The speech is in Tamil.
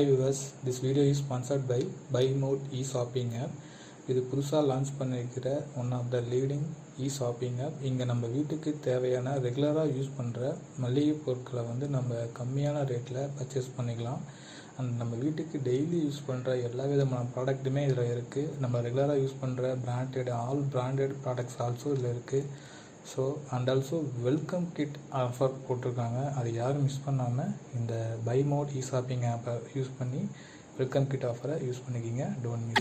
Hi viewers, this video is sponsored by BuyMote e-shopping app. இது புதுசாக லான்ச் பண்ணியிருக்கிற one of the leading e shopping app. இங்கே நம்ம வீட்டுக்கு தேவையான ரெகுலராக யூஸ் பண்ணுற மளிகை பொருட்களை வந்து நம்ம கம்மியான ரேட்டில் பர்ச்சேஸ் பண்ணிக்கலாம். அண்ட் நம்ம வீட்டுக்கு டெய்லி யூஸ் பண்ணுற எல்லா விதமான ப்ராடக்ட்டுமே இதில் இருக்குது. நம்ம ரெகுலராக யூஸ் பண்ணுற ஆல் பிராண்டட் ப்ராடக்ட்ஸ் ஆல்சோ இதில் இருக்குது. So and also welcome kit offer போட்டிருக்காங்க. அது யாரும் மிஸ் பண்ணாமல் இந்த BuyMote இ-ஷாப்பிங் ஆப்பை யூஸ் பண்ணி வெல்கம் கிட் ஆஃபரை யூஸ் பண்ணிக்கிங்க. Don't miss.